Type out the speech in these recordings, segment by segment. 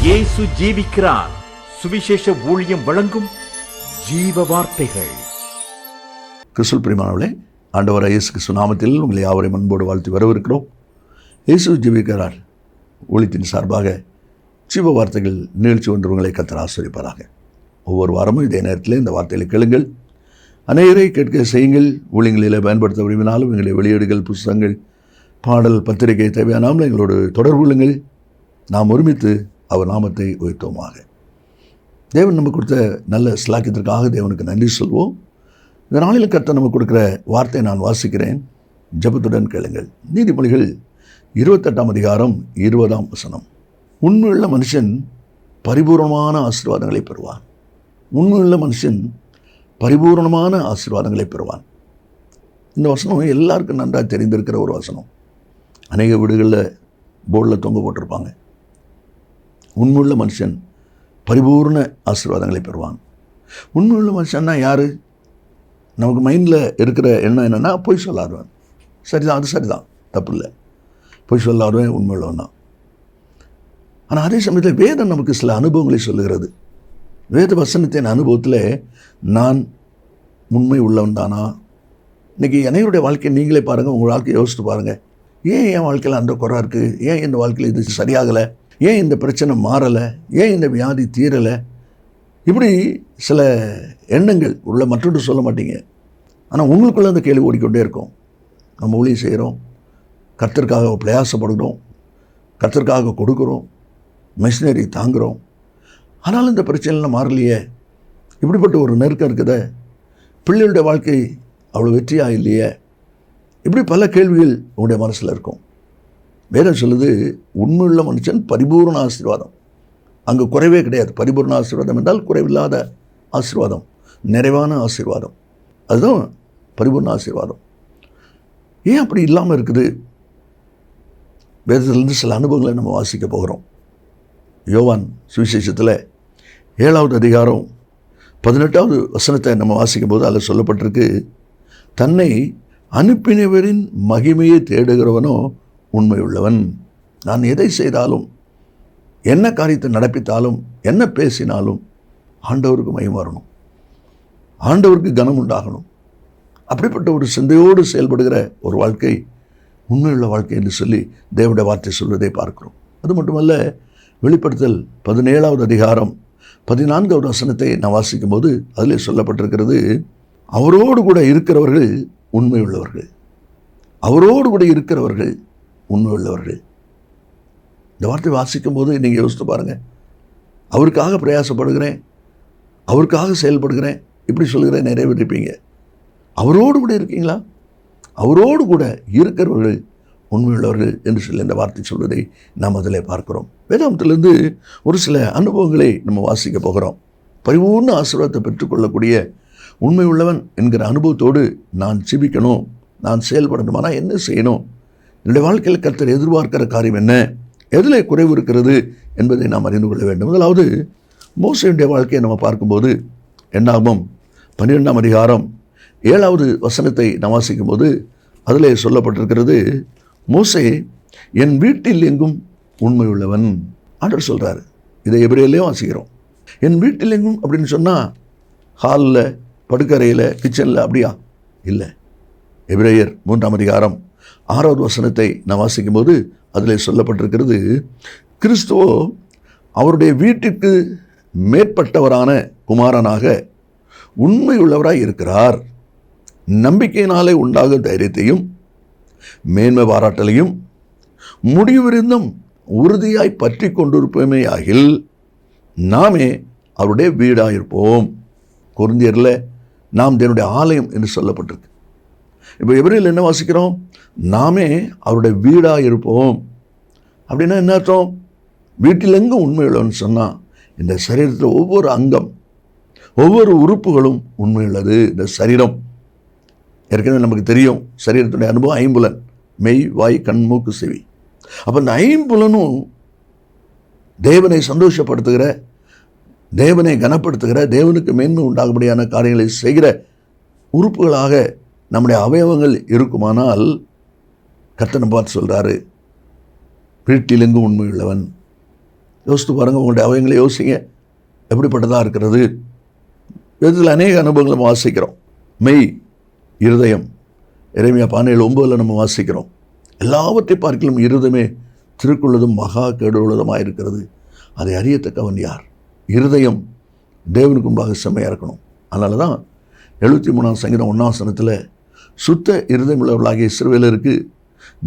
இயேசு ஜீவிக்கிறார். சுவிசேஷ ஊழியம் வழங்கும் ஜீவ வார்த்தைகள். கிறிஸ்துவுக்குள் பிரியமானவர்களே, ஆண்டவராகிய இயேசு கிறிஸ்து நாமத்தில் உங்களை யாவரையும் அன்போடு வாழ்த்தி வரவிருக்கிறோம். இயேசு ஜீவிக்கிறார் ஊழியத்தின் சார்பாக ஜீவ வார்த்தைகள் நிகழ்ச்சி ஒன்று உங்களை கர்த்தர் ஆசீர்வதிப்பாராக. ஒவ்வொரு வாரமும் இதே நேரத்தில் இந்த வார்த்தைகளை கேளுங்கள், அநேகரை கேட்க செய்யுங்கள். ஊழியங்களில் பயன்படுத்த விரும்பினாலும் எங்களை வெளியீடுகள், புத்தகங்கள், பாடல், பத்திரிகை தேவையானாலும் எங்களோடு தொடர்பு கொள்ளுங்கள். நாம் ஒருமித்து அவர் நாமத்தை உயர்த்துவோமாக. தேவன் நமக்கு கொடுத்த நல்ல ஸ்லாக்கியத்திற்காக தேவனுக்கு நன்றி சொல்வோம். இந்த நாளில் கர்த்தர் நமக்கு கொடுக்குற வார்த்தையை நான் வாசிக்கிறேன், ஜெபத்துடன் கேளுங்கள். நீதிமொழிகள் 28ஆம் அதிகாரம் 20ஆம் வசனம். உண்மையுள்ள மனுஷன் பரிபூர்ணமான ஆசீர்வாதங்களை பெறுவான். உண்மையுள்ள மனுஷன் பரிபூர்ணமான ஆசீர்வாதங்களை பெறுவான். இந்த வசனம் எல்லாருக்கும் நன்றாக தெரிந்திருக்கிற ஒரு வசனம். அநேக வீடுகளில் போர்டில் தொங்க போட்டிருப்பாங்க, உண்மையுள்ள மனுஷன் பரிபூர்ண ஆசீர்வாதங்களை பெறுவான். உண்மையுள்ள மனுஷன்னா யார்? நமக்கு மைண்டில் இருக்கிற எண்ணம் என்னென்னா, பொய் சொல்லாதவன். சரிதான், அது சரிதான், தப்பு இல்லை. பொய் சொல்லாதவன் உண்மையுள்ளவன் தான். ஆனால் அதே சமயத்தில் வேதம் நமக்கு சில அனுபவங்களை சொல்லுகிறது. வேத வசனத்தின் அனுபவத்தில் நான் உண்மை உள்ளவன் தானா? இன்றைக்கி அனைவருடைய வாழ்க்கையை நீங்களே பாருங்கள், உங்கள் வாழ்க்கையை யோசித்து பாருங்கள். ஏன் என் வாழ்க்கையில் அந்த குறை இருக்குது? ஏன் இந்த வாழ்க்கையில் இது சரியாகலை? ஏன் இந்த பிரச்சனை மாறலை? ஏன் இந்த வியாதி தீரலை? இப்படி சில எண்ணங்கள் உள்ள மற்றொன்று சொல்ல மாட்டீங்க. ஆனால் உங்களுக்குள்ளே அந்த கேள்வி ஓடிக்கொண்டே இருக்கும். நம்ம ஊழியம் செய்கிறோம், கர்த்தருக்காக பிரயாசப்படுகிறோம், கர்த்தருக்காக கொடுக்குறோம், மிஷினரி தாங்குகிறோம், ஆனாலும் இந்த பிரச்சனைலாம் மாறலையே. இப்படிப்பட்ட ஒரு நெருக்கம் இருக்குதே, பிள்ளைகளுடைய வாழ்க்கை அவ்வளோ வெற்றியாக இல்லையே. இப்படி பல கேள்விகள் உங்களுடைய மனசில் இருக்கும். வேதம் சொல்லுது, உண்மையுள்ள மனுஷன் பரிபூர்ண ஆசீர்வாதம். அங்கே குறைவே கிடையாது. பரிபூர்ண ஆசீர்வாதம் என்றால் குறைவில்லாத ஆசீர்வாதம், நிறைவான ஆசீர்வாதம். அதுதான் பரிபூர்ண ஆசீர்வாதம். ஏன் அப்படி இல்லாமல் இருக்குது? வேதத்திலிருந்து சில அனுபவங்களை நம்ம வாசிக்க போகிறோம். யோவான் சுவிசேஷத்தில் 7ஆவது அதிகாரம் 18ஆவது வசனத்தை நம்ம வாசிக்கும் போது அதில் சொல்லப்பட்டிருக்கு, தன்னை அனுப்பினவரின் மகிமையை தேடுகிறவனோ உண்மையுள்ளவன். நான் எதை செய்தாலும், என்ன காரியத்தை நடப்பித்தாலும், என்ன பேசினாலும் ஆண்டவருக்கு மகிமை வரணும், ஆண்டவருக்கு கனம் உண்டாகணும். அப்படிப்பட்ட ஒரு சிந்தையோடு செயல்படுகிற ஒரு வாழ்க்கை உண்மையுள்ள வாழ்க்கை என்று சொல்லி தேவனுடைய வார்த்தை சொல்வதை பார்க்கிறோம். அது மட்டுமல்ல, வெளிப்படுத்தல் 17ஆவது அதிகாரம் 14ஆவது வசனத்தை நான் வாசிக்கும் போது அதிலே சொல்லப்பட்டிருக்கிறது, அவரோடு கூட இருக்கிறவர்கள் உண்மையுள்ளவர்கள். அவரோடு கூட இருக்கிறவர்கள் உண்மையுள்ளவர்கள். இந்த வார்த்தை வாசிக்கும் போது நீங்கள் யோசித்து பாருங்கள். அவருக்காக பிரயாசப்படுகிறேன், அவருக்காக செயல்படுகிறேன், இப்படி சொல்கிறேன், நிறைவேற்றிப்பீங்க. அவரோடு கூட இருக்கீங்களா? அவரோடு கூட இருக்கிறவர்கள் உண்மையுள்ளவர்கள் என்று சொல்லி இந்த வார்த்தை சொல்வதை நாம் அதில் பார்க்கிறோம். வேதாந்தத்திலிருந்து ஒரு சில அனுபவங்களை நம்ம வாசிக்க போகிறோம். பரிபூர்ண ஆசீர்வாதத்தை பெற்றுக்கொள்ளக்கூடிய உண்மை உள்ளவன் என்கிற அனுபவத்தோடு நான் ஜெபிக்கணும், நான் செயல்படணுமானா என்ன செய்யணும்? என்னுடைய வாழ்க்கையில் கர்த்தர் எதிர்பார்க்கிற காரியம் என்ன? எதில் குறைவு இருக்கிறது என்பதை நாம் அறிந்து கொள்ள வேண்டும். முதலாவது, மோசேயுடைய வாழ்க்கையை நம்ம பார்க்கும்போது என்னாகும் 12ஆம் அதிகாரம் 7ஆவது வசனத்தை நாம் வாசிக்கும் போது அதில் சொல்லப்பட்டிருக்கிறது, மோசே என் வீட்டில் எங்கும் உண்மை உள்ளவன். ஆண்டவர் சொல்கிறார். இதை எபிரேயர்லையும் வாசிக்கிறோம். என் வீட்டில் எங்கும் அப்படின்னு சொன்னால் ஹாலில், படுக்கறையில், கிச்சனில் அப்படியா? இல்லை. எபிரேயர் 3ஆம் அதிகாரம் 6ஆவது வசனத்தை நான் வாசிக்கும் போது அதில் சொல்லப்பட்டிருக்கிறது, கிறிஸ்துவோ அவருடைய வீட்டிற்கு மேற்பட்டவரான குமாரனாக உண்மையுள்ளவராய் இருக்கிறார். நம்பிக்கையினாலே உண்டாகும் தைரியத்தையும் மேன்மை பாராட்டலையும் முடிவிருந்தும் உறுதியாய் பற்றி கொண்டிருப்போமே ஆகில் நாமே அவருடைய வீடாயிருப்போம். கொரிந்தியரில் நாம் தேவனுடைய ஆலயம் என்று சொல்லப்பட்டிருக்கு. இப்போ எபிரேயரில் என்ன வாசிக்கிறோம்? நாமே அவருடைய வீடாக இருப்போம். அப்படின்னா என்ன அர்த்தம்? வீட்டில் எங்கும் உண்மையுள்ளவன்னு சொன்னால் இந்த சரீரத்தில் ஒவ்வொரு அங்கம், ஒவ்வொரு உறுப்புகளும் உண்மையுள்ளது. இந்த சரீரம் ஏற்கனவே நமக்கு தெரியும், சரீரத்துடைய அனுபவம் 5 புலன், மெய், வாய், கண், மூக்கு, செவி. அப்போ இந்த 5 புலனும் தேவனை சந்தோஷப்படுத்துகிற, தேவனை கனப்படுத்துகிற, தேவனுக்கு மேன்மை உண்டாகும்படியான காரியங்களை செய்கிற உறுப்புகளாக நம்முடைய அவயவங்கள் இருக்குமானால் கர்த்தர் பார்த்து சொல்கிறாரு, வீட்டிலெங்கும் உண்மையுள்ளவன். யோசித்து பாருங்கள், உங்களுடைய அவயங்களை யோசிங்க, எப்படிப்பட்டதாக இருக்கிறது. இதில் அநேக அனுபவங்களை நம்ம வாசிக்கிறோம். மெய், இருதயம், எரேமியா 17:9 நம்ம வாசிக்கிறோம். எல்லாவற்றை பார்க்கலும் இருதயமே திருக்குள்ளதும் மகா கேடுள்ளதுமாக இருக்கிறது, அதை அறியத்தக்கவன் யார்? இருதயம் தேவனுக்கு முன்பாக செம்மையாக இருக்கணும். அதனால தான் 73ஆம் சங்கீதம் 1ஆம் வசனத்தில் சுத்த இருதயம் உள்ளவர்களாகிய இஸ்ரவேலருக்கு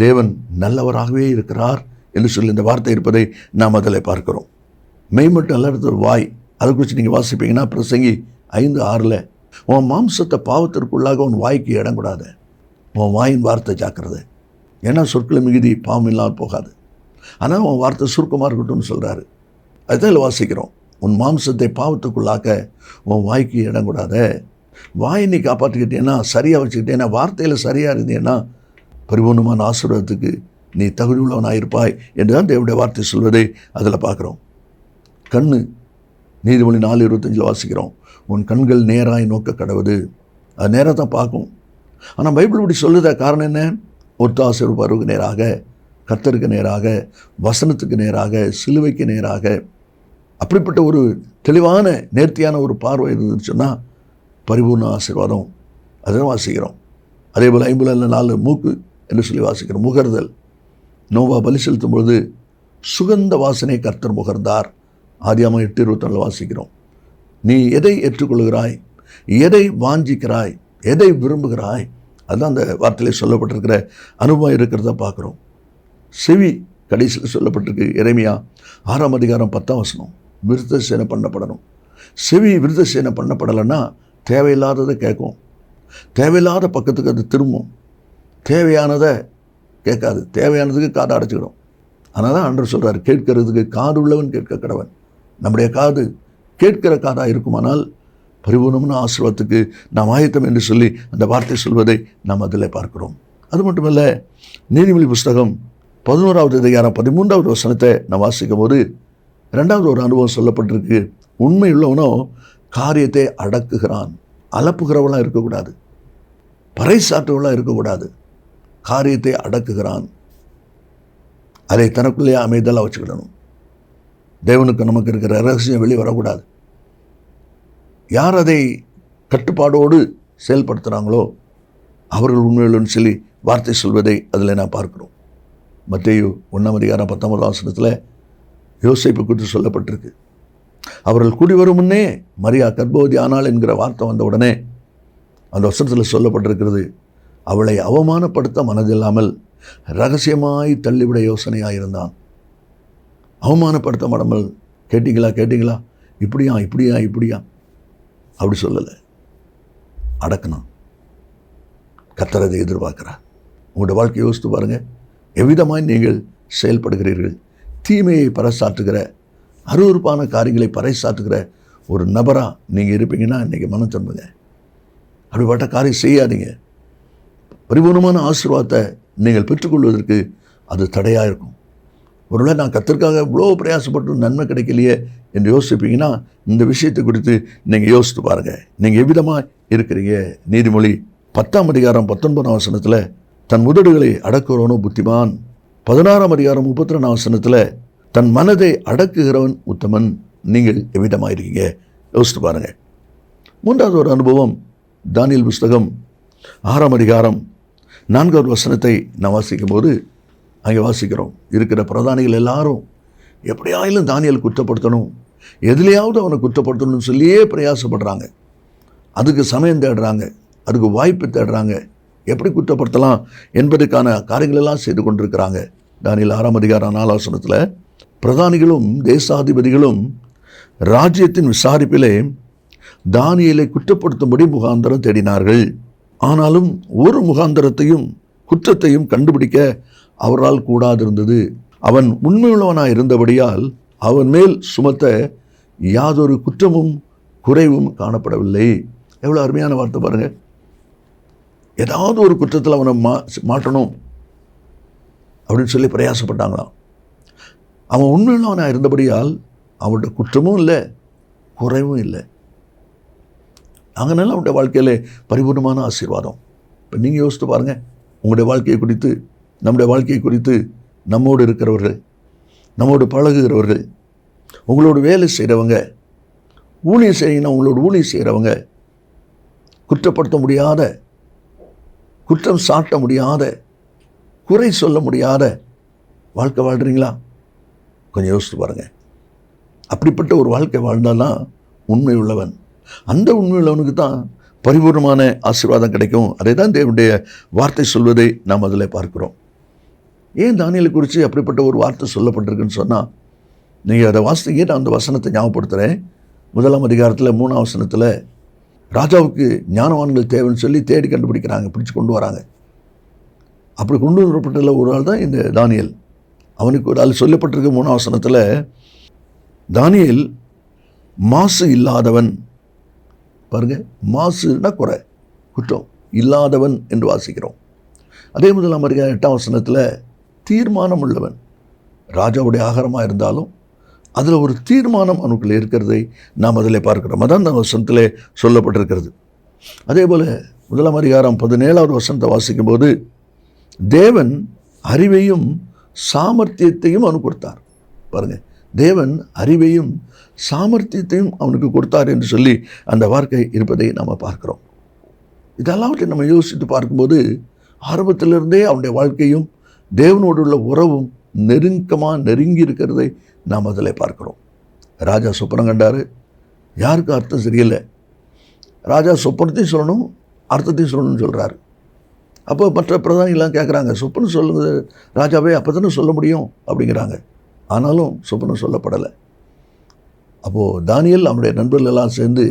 தேவன் நல்லவராகவே இருக்கிறார் என்று சொல்லி இந்த வார்த்தை இருப்பதை நாம் அதில் பார்க்கிறோம். மெய் மட்டும் அல்லது ஒரு வாய், அதை குறித்து நீங்கள் வாசிப்பீங்கன்னா பிரசங்கி 5:6 உன் மாம்சத்தை பாவத்திற்குள்ளாக உன் வாய்க்கு இடம் கூடாது, உன் வாயின் வார்த்தை ஜாக்கிரதை, ஏன்னா சொற்கள் மிகுதி பாவம் இல்லாமல் போகாது, ஆனால் உன் வார்த்தை சுருக்கமாக இருக்கட்டும்னு சொல்கிறாரு. அதுதான் வாசிக்கிறோம். உன் மாம்சத்தை பாவத்துக்குள்ளாக்க உன் வாய்க்கு இடம் கூடாத. வாயை நீ காப்பாற்றிக்கிட்டேன்னா, சரியாக வச்சுக்கிட்டேன்னா, வார்த்தையில் சரியாக இருந்தேன்னா பரிபூர்ணமான ஆசீர்வாதத்துக்கு நீ தகுதி உள்ளவனாயிருப்பாய் என்று தான் தேவனுடைய வார்த்தை சொல்வதை அதில் பார்க்குறோம். கண்ணு, நீதிமொழி 4:25 வாசிக்கிறோம், உன் கண்கள் நேராய் நோக்க கடவுது. அது நேராக தான் பார்க்கும். ஆனால் பைபிள் இப்படி சொல்லுத காரணம் என்ன? ஒத்தாசர் பருவுக்கு நேராக, கர்த்தருக்கு நேராக, வசனத்துக்கு நேராக, சிலுவைக்கு நேராக, அப்படிப்பட்ட ஒரு தெளிவான நேர்த்தியான ஒரு பார்வை இருந்துன்னு சொன்னால் பரிபூர்ண ஆசீர்வாதம் அதை வாசிக்கிறோம். அதே போல் 54 மூக்கு என்று சொல்லி வாசிக்கிறோம். முகர்தல், நோவா பலி செலுத்தும் பொழுது சுகந்த வாசனை கர்த்தர் முகர்ந்தார், ஆதியாகமம் 8:24 வாசிக்கிறோம். நீ எதை ஏற்றுக்கொள்கிறாய், எதை வாஞ்சிக்கிறாய், எதை விரும்புகிறாய், அதுதான் அந்த வார்த்தையில் சொல்லப்பட்டிருக்கிற அனுபவம் இருக்கிறத பார்க்குறோம். செவி கடைசியில் சொல்லப்பட்டிருக்கு. எரேமியா 6ஆம் அதிகாரம் 10ஆம் வசனம், விருத்த சேனை பண்ணப்படணும். செவி விருத்த சேனை பண்ணப்படலைன்னா தேவையில்லாததை கேட்கும், தேவையில்லாத பக்கத்துக்கு அது திரும்பும், தேவையானதை கேட்காது, தேவையானதுக்கு காதை அடைச்சிக்கிடும். அதனால் தான் ஆண்டவர் சொல்கிறார், கேட்கறதுக்கு காது உள்ளவன் கேட்க கடவன். நம்முடைய காது கேட்கிற காதாக இருக்குமானால் பரிபூர்ணமான ஆசீர்வாதத்துக்கு நாம் ஆயத்தம் என்று சொல்லி அந்த வார்த்தை சொல்வதை நாம் அதில் பார்க்கிறோம். அது மட்டுமல்ல, நீதிமொழி புஸ்தகம் 11ஆவது அதிகாரம் 13ஆவது வசனத்தை நாம் வாசிக்கும் போது 2வது ஒரு அனுபவம் சொல்லப்பட்டிருக்கு. உண்மையுள்ளவனோ காரியத்தை அடக்குகிறான். அலப்புகிறவளாக இருக்கக்கூடாது, பறைசாற்றுவளாக இருக்கக்கூடாது. காரியத்தை அடக்குகிறான், அதை தனக்குள்ளேயே அமைதலாக வச்சுக்கிடணும். தேவனுக்கு நமக்கு இருக்கிற ரகசியம் வெளியே வரக்கூடாது. யார் அதை கட்டுப்பாடோடு செயல்படுத்துகிறாங்களோ அவர்கள் உண்மையுள்ளன்னு சொல்லி வார்த்தை சொல்வதை அதில் நான் பார்க்கிறோம். மத்தேயு 1ஆம் அதிகாரம் 19ஆம் வசனத்தில் யோசேப்பு குறித்து சொல்லப்பட்டிருக்கு. அவர்கள் கூடி வரும் முன்னே மரியா கர்ப்பவதி ஆனாள் என்கிற வார்த்தை வந்த உடனே அந்த வசனத்தில் சொல்லப்பட்டிருக்கிறது, அவளை அவமானப்படுத்த மனதில்லாமல் ரகசியமாய் தள்ளிவிட யோசனையாயிருந்தான். அவமானப்படுத்த மடமல், கேட்டீங்களா, இப்படியா அப்படி சொல்லலை, அடக்கணும். கர்த்தர் அதை எதிர்பார்க்கிறார். உங்களுடைய வாழ்க்கையை யோசித்து பாருங்கள், எவ்விதமாய் நீங்கள் செயல்படுகிறீர்கள். தீமையை பறைசாற்றுகிற, அருவருப்பான காரியங்களை பறைசாற்றுகிற ஒரு நபராக நீங்கள் இருப்பீங்கன்னா இன்றைக்கி மனம் திரும்புங்க. அப்படிப்பட்ட காரியம் செய்யாதீங்க. பரிபூர்ணமான ஆசீர்வாதத்தை நீங்கள் பெற்றுக்கொள்வதற்கு அது தடையாக இருக்கும். ஒருவேளை நான் கர்த்தருக்காக இவ்வளோ பிரயாசப்பட்டு நன்மை கிடைக்கலையே என்று யோசிப்பீங்கன்னா இந்த விஷயத்தை குறித்து நீங்கள் யோசித்து பாருங்கள், நீங்கள் எவ்விதமாக இருக்கிறீங்க. நீதிமொழி 10ஆம் அதிகாரம் 19ஆம் வசனத்தில் தன் உதடுகளை அடக்குகிறவனோ புத்திமான். 16ஆம் அதிகாரம் 32ஆம் வசனத்தில் தன் மனதை அடக்குகிறவன் உத்தமன். நீங்கள் எவ்விதமாக இருக்கீங்க யோசித்து பாருங்கள். 3வது ஒரு அனுபவம், தானியேல் புஸ்தகம் 6ஆம் அதிகாரம் 4வது வசனத்தை நான் வாசிக்கும் போது அங்கே வாசிக்கிறோம், இருக்கிற பிரதானிகள் எல்லாரும் எப்படியாயிலும் தானியேல் குற்றப்படுத்தணும், எதுலையாவது அவனை குற்றப்படுத்தணும்னு சொல்லியே பிரயாசப்படுறாங்க. அதுக்கு சமயம் தேடுறாங்க, அதுக்கு வாய்ப்பு தேடுறாங்க, எப்படி குற்றப்படுத்தலாம் என்பதற்கான காரியங்களெல்லாம் செய்து கொண்டிருக்கிறாங்க. தானியேல் 6ஆம் அதிகாரம் 4ஆம் வசனத்தில் பிரதானிகளும் தேசாதிபதிகளும் ராஜ்யத்தின் விசாரிப்பிலே தானியேலை குற்றப்படுத்தும்படி முகாந்தரம் தேடினார்கள். ஆனாலும் ஒரு முகாந்தரத்தையும் குற்றத்தையும் கண்டுபிடிக்க அவரால் கூடாதிருந்தது. அவன் உண்மையுள்ளவனாக இருந்தபடியால் அவன் மேல் சுமத்த யாதொரு குற்றமும் குறைவும் காணப்படவில்லை. எவ்வளோ அருமையான வார்த்தை பாருங்கள். ஏதாவது ஒரு குற்றத்தில் அவனை மாட்டணும் அப்படின்னு சொல்லி பிரயாசப்பட்டாங்களாம். அவன் உண்மையுள்ளவனாக இருந்தபடியால் அவன்கிட்ட குற்றமும் இல்லை, குறைவும் இல்லை. அதனால அவனுடைய வாழ்க்கையில் பரிபூர்ணமான ஆசீர்வாதம். இப்போ நீங்கள் யோசித்து பாருங்கள், உங்களுடைய வாழ்க்கையை குறித்து, நம்முடைய வாழ்க்கையை குறித்து நம்மோடு இருக்கிறவர்கள், நம்மோடு பழகுகிறவர்கள் உங்களோட வேலை செய்கிறவங்க, ஊழியம் செய்யணும், உங்களோட ஊழியம் செய்கிறவங்க குற்றப்படுத்த முடியாத, குற்றம் சாட்ட முடியாத, குறை சொல்ல முடியாத வாழ்க்கை வாழ்கிறீங்களா? கொஞ்சம் யோசித்து பாருங்கள். அப்படிப்பட்ட ஒரு வாழ்க்கை வாழ்ந்தால்தான் உண்மை உள்ளவன். அந்த உண்மை உள்ளவனுக்கு தான் பரிபூர்ணமான ஆசீர்வாதம் கிடைக்கும். அதை தான் தேவனுடைய வார்த்தை சொல்வதை நாம் அதில் பார்க்கிறோம். ஏன் தானியேலை குறித்து அப்படிப்பட்ட ஒரு வார்த்தை சொல்லப்பட்டிருக்குன்னு சொன்னால், நீங்கள் அதை வாசித்தீங்க. நான் அந்த வசனத்தை ஞாபகப்படுத்துகிறேன். 1ஆம் அதிகாரத்தில் 3ஆம் வசனத்தில் ராஜாவுக்கு ஞானவான்கள் தேவைன்னு சொல்லி தேடி கண்டுபிடிக்கிறாங்க, பிடிச்சு கொண்டு வராங்க. அப்படி கொண்டு வரப்பட்டுள்ள ஒரு ஆள் தான் இந்த தானியேல். அவனுக்கு ஒரு ஆள் சொல்லப்பட்டிருக்க 3ஆம் வசனத்தில், தானியேல் மாசு இல்லாதவன். பாருங்க, மாசுனா குறை, குற்றம் இல்லாதவன் என்று வாசிக்கிறோம். அதே 1ஆம் அதிகாரம் 8ஆம் வசனத்தில் தீர்மானம் உள்ளவன். ராஜாவுடைய ஆகாரமாக இருந்தாலும் அதில் ஒரு தீர்மானம் அவனுக்குள்ளே இருக்கிறதை நாம் அதில் பார்க்கிறோம். அதான் அந்த வசனத்தில் சொல்லப்பட்டிருக்கிறது. அதே போல் 1ஆம் அதிகாரம் 17ஆவது வசனத்தை வாசிக்கும் போது, தேவன் அறிவையும் சாமர்த்தியத்தையும் அவனுக்கு கொடுத்தார். பாருங்கள், தேவன் அறிவையும் சாமர்த்தியத்தையும் அவனுக்கு கொடுத்தார் என்று சொல்லி அந்த வார்த்தை இருப்பதை நாம் பார்க்கிறோம். இதெல்லாவற்றையும் நம்ம யோசித்து பார்க்கும்போது, ஆரம்பத்திலிருந்தே அவனுடைய வாழ்க்கையும் தேவனோடு உள்ள உறவும் நெருங்கி இருக்கிறதை நாம் அதில் பார்க்கிறோம். ராஜா சொப்பனம் கண்டார். யாருக்கு அர்த்தம் சரியில்லை. ராஜா சொப்பனத்தையும் சொல்லணும், அர்த்தத்தையும் சொல்லணும்னு சொல்கிறாரு. அப்போ மற்ற பிரதானிகள்லாம் கேட்குறாங்க, சொப்பனம் சொல்லுங்க ராஜாவே, அப்போ தானே சொல்ல முடியும் அப்படிங்கிறாங்க. ஆனாலும் சொப்பனம் சொல்லப்படலை. அப்போது தானியேல் அவனுடைய நண்பர்கள் எல்லாம் சேர்ந்து,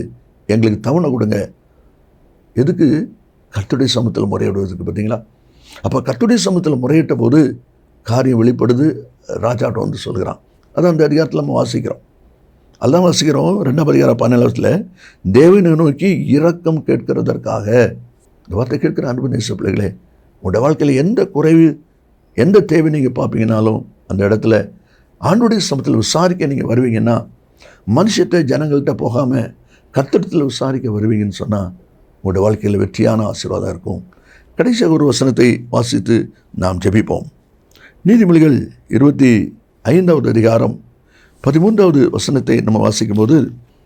எங்களுக்கு தவணை கொடுங்க. எதுக்கு? கர்த்தருடைய சமூகத்தில் முறையிடுவதுக்கு. பார்த்தீங்களா? அப்போ கர்த்தருடைய சமூகத்தில் முறையிட்ட போது காரியம் வெளிப்படுது. ராஜாட்ட வந்து சொல்கிறான். அதான் அந்த அதிகாரத்தில் நம்ம வாசிக்கிறோம். அதான் வாசிக்கிறோம் 2ஆம் அதிகாரம் 17 தேவனை நோக்கி இரக்கம் கேட்கிறதற்காக. இந்த வார்த்தை கேட்கிற அன்பு நேச பிள்ளைகளே, உங்களுடைய வாழ்க்கையில் எந்த குறைவு, எந்த தேவை நீங்கள் பார்ப்பீங்கனாலும் அந்த இடத்துல ஆண்டவருடைய சமூகத்தில் விசாரிக்க நீங்கள் வருவீங்கன்னா, மனுஷத்தை ஜனங்கள்கிட்ட போகாமல் கர்த்தரிடத்தில் விசாரிக்க வருவீங்கன்னு சொன்னால் உங்களுடைய வாழ்க்கையில் வெற்றியான ஆசீர்வாதம் இருக்கும். கடைசியாக ஒரு வசனத்தை வாசித்து நாம் ஜெபிப்போம். நீதிமொழிகள் 25ஆவது அதிகாரம் 13ஆவது வசனத்தை நம்ம வாசிக்கும் போது,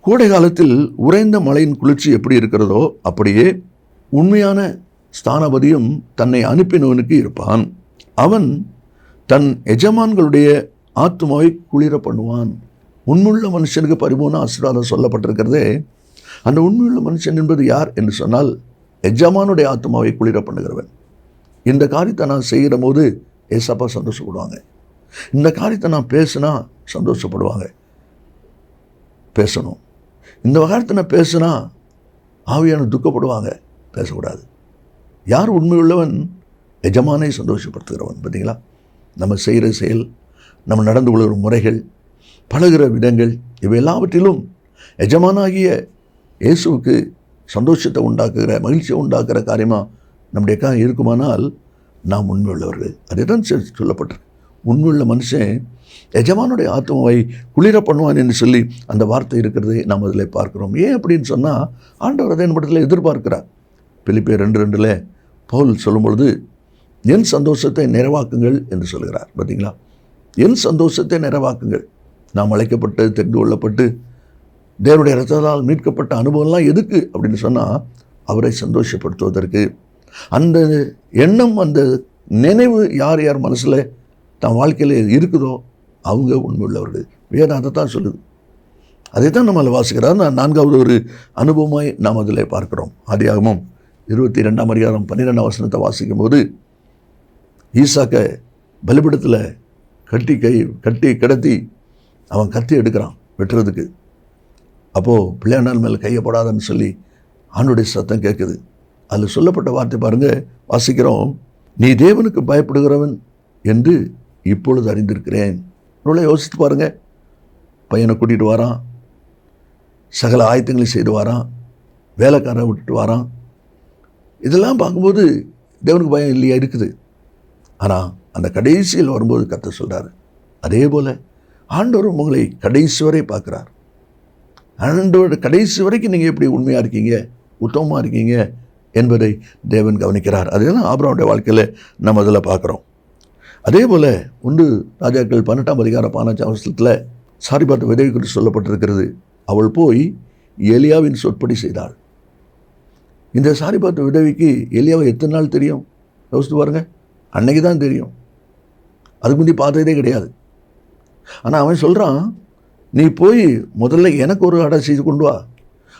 கோடை காலத்தில் உறைந்த மழையின் குளிர்ச்சி எப்படி இருக்கிறதோ அப்படியே உண்மையான ஸ்தானபதியும் தன்னை அனுப்பினவனுக்கு இருப்பான். அவன் தன் எஜமான்களுடைய ஆத்துமாவை குளிர பண்ணுவான். உண்மையுள்ள மனுஷனுக்கு பரிபூர்ண ஆசீர்வாதம் சொல்லப்பட்டிருக்கிறதே. அந்த உண்மையுள்ள மனுஷன் என்பது யார் என்று சொன்னால், எஜமானுடைய ஆத்துமாவை குளிர பண்ணுகிறவன். இந்த காரியத்தை நான் செய்கிற போது ஏசப்பா சந்தோஷப்படுவாங்க. இந்த காரியத்தை நான் பேசினா சந்தோஷப்படுவாங்க. பேசணும். இந்த காரியத்தை நான் பேசினா ஆவியான துக்கப்படுவாங்க. பேசக்கூடாது. யார் உண்மையுள்ளவன்? எஜமானை சந்தோஷப்படுத்துகிறவன். பார்த்தீங்களா? நம்ம செய்கிற செயல், நம்ம நடந்து கொள்கிற முறைகள், பழகிற விதங்கள், இவை எல்லாவற்றிலும் எஜமானாகிய இயேசுவுக்கு சந்தோஷத்தை உண்டாக்குகிற, மகிழ்ச்சியை உண்டாக்குற காரியமாக நம்முடைய இருக்குமானால் நாம் உண்மையுள்ளவர்கள். அதே தான் சொல்லப்பட்டிருக்கு. உண்மையுள்ள மனுஷன் எஜமானுடைய ஆத்மாவை குளிர பண்ணுவான் என்று சொல்லி அந்த வார்த்தை இருக்கிறதை நாம் அதில் பார்க்கிறோம். ஏன் அப்படின்னு சொன்னால், ஆண்டவர் அதே இடத்துல எதிர்பார்க்கிறார். பிலிப்பியர் 2:2 பவுல் சொல்லும் பொழுது, என் சந்தோஷத்தை நிறைவாக்குங்கள் என்று சொல்கிறார். பார்த்தீங்களா? என் சந்தோஷத்தை நிறைவாக்குங்கள். நாம் அழைக்கப்பட்டு தெரிந்து கொள்ளப்பட்டு தேவனுடைய இரத்தத்தால் மீட்கப்பட்ட அனுபவம்லாம் எதுக்கு அப்படின்னு சொன்னால், அவரை சந்தோஷப்படுத்துவதற்கு. அந்த எண்ணம், அந்த நினைவு யார் யார் மனசில் தன் வாழ்க்கையில் இருக்குதோ அவங்க உண்மையுள்ளவர்கள். வேதம் அதை தான் சொல்லுது. அதை தான் நம்ம அதில் வாசிக்கிறார். 4வது ஒரு அனுபவமாய் நாம் அதில் பார்க்கிறோம். ஆதியாகமம் 22ஆம் அதிகாரம் 12ஆம் வசனத்தை வாசிக்கும் போது, ஈசாக்கை பலிபீடத்தில் கட்டி கிடத்தி அவன் கத்தி எடுக்கிறான் வெட்டுறதுக்கு. அப்போது பிள்ளையாண்டால் மேலே கையப்படாதன்னு சொல்லி ஆண்டுடைய சத்தம் கேட்குது. அதில் சொல்லப்பட்ட வார்த்தை பாருங்கள், வாசிக்கிறோம். நீ தேவனுக்கு பயப்படுகிறவன் என்று இப்பொழுது அறிந்திருக்கிறேன். இவ்வளோ யோசித்து பாருங்கள். பையனை கூட்டிகிட்டு வரான், சகல ஆயத்தங்களை செய்து வரான், வேலைக்காரரை விட்டுட்டு வரான். இதெல்லாம் பார்க்கும்போது தேவனுக்கு பயம் இல்லையா? இருக்குது. ஆனால் அந்த கடைசியில் வரும்போது கர்த்தர் சொல்கிறார், அதே போல் ஆண்டவரும் உங்களை கடைசி வரை பார்க்குறார். ஆண்டவரோட கடைசி வரைக்கும் நீங்கள் எப்படி உண்மையாக இருக்கீங்க, உத்தமமாக இருக்கீங்க என்பதை தேவன் கவனிக்கிறார். அதெல்லாம் ஆபிரகாமுடைய வாழ்க்கையில் நம்ம அதில் பார்க்குறோம். அதே போல் 1 ராஜாக்கள் 18ஆம் அதிகாரம் 15ஆம் வசனத்தில் சாரிபாத் விதவை குறித்து சொல்லப்பட்டிருக்கிறது. அவள் போய் எலியாவின் சொற்படி செய்தாள். இந்த சாரிபாத் விதவைக்கு எலியாவை எத்தனை நாள் தெரியும்? யோசித்து பாருங்க. அன்னைக்கு தான் தெரியும், அதுக்கு முந்தி பார்த்ததே கிடையாது. ஆனால் அவன் சொல்கிறான், நீ போய் முதல்ல எனக்கு ஒரு அடை செய்து கொண்டு வா,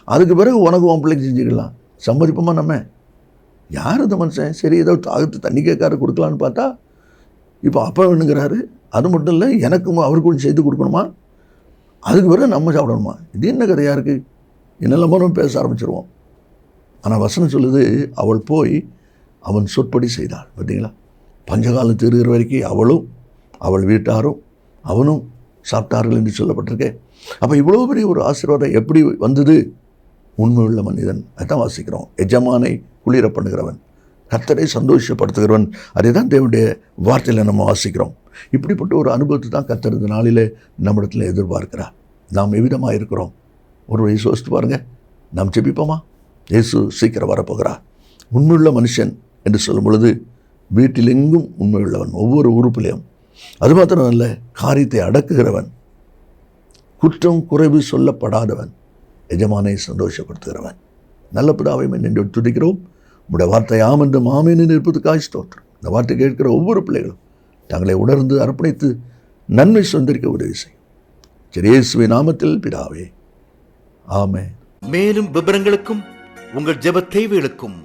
அதுக்கு பிறகு உனக்கு உன் பிள்ளைக்கு செஞ்சுக்கலாம். சம்மதிப்போமா நம்ம? யார் இந்த மனுஷன்? சரி, ஏதோ தாகத்து தண்ணி கேட்காரு கொடுக்கலான்னு பார்த்தா இப்போ அப்பா வேணுங்கிறாரு. அது மட்டும் இல்லை, எனக்கும் அவருக்கு கொஞ்சம் செய்து கொடுக்கணுமா, அதுக்கு பிறகு நம்ம சாப்பிடணுமா? இது என்ன கதையாக இருக்குது? என்னெல்லாம் நம்ம பேச ஆரம்பிச்சிருவோம். ஆனால் வசனம் சொல்லுது, அவள் போய் அவன் சொற்படி செய்தாள். பார்த்தீங்களா? பஞ்சகாலம் தீருகிற வரைக்கும் அவளும் அவள் வீட்டாரும் அவனும் சாப்பிட்டார்கள் என்று சொல்லப்பட்டிருக்கே. அப்போ இவ்வளோ பெரிய ஒரு ஆசீர்வாதம் எப்படி வந்தது? உண்மையுள்ள மனிதன். அதான் வாசிக்கிறோம். எஜமானை குளிர பண்ணுகிறவன், கர்த்தரை சந்தோஷப்படுத்துகிறவன். அதை தான் தேவனுடைய வார்த்தையில் நம்ம வாசிக்கிறோம். இப்படிப்பட்ட ஒரு அனுபவத்தை தான் கர்த்தர் இந்த நாளில் நம்மிடத்தில் எதிர்பார்க்கிறார். நாம் எவ்விதமாக இருக்கிறோம்? ஒரு வயசு யோசித்து பாருங்கள். நாம் ஜெபிப்போமா? இயேசு சீக்கிரம் வரப்போகிறார். உண்மையுள்ள மனுஷன் என்று சொல்லும் பொழுது வீட்டிலெங்கும் உண்மையுள்ளவன், ஒவ்வொரு உறுப்பிலையும். அது மாத்திரம் அல்ல, காரியத்தை அடக்குகிறவன், குற்றம் குறைவு சொல்லப்படாதவன், எஜமானை சந்தோஷப்படுத்துகிறவன். நல்ல பிதாவை நின்று துதிக்கிறோம். உடைய வார்த்தை ஆம் என்று மாமேன்னு இருப்பதுக்காக ஸ்தோத்திரம். இந்த வார்த்தை கேட்கிற ஒவ்வொரு பிள்ளைகளும் தங்களை உணர்ந்து அர்ப்பணித்து நன்மை சொந்தரிக்க உதவி செய்யும். சரி, இயேசுவின் நாமத்தில் பிதாவே, ஆமென். மேலும் விவரங்களுக்கும் உங்கள் ஜெப தேவைகளுக்கும்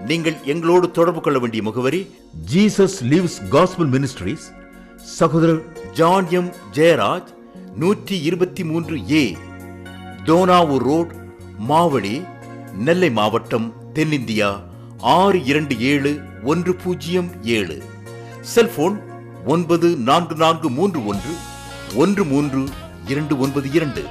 நீங்கள் எங்களோடு தொடர்பு கொள்ள வேண்டிய முகவரி: ஜீசஸ் லிவ்ஸ் காஸ்பல் மினிஸ்ட்ரீஸ், சகோதரர் John M Jeyaraj, 123A Dohnavur road, Mavadi, Nellai மாவட்டம், தென்னிந்தியா 627107. செல்போன் 9443113292.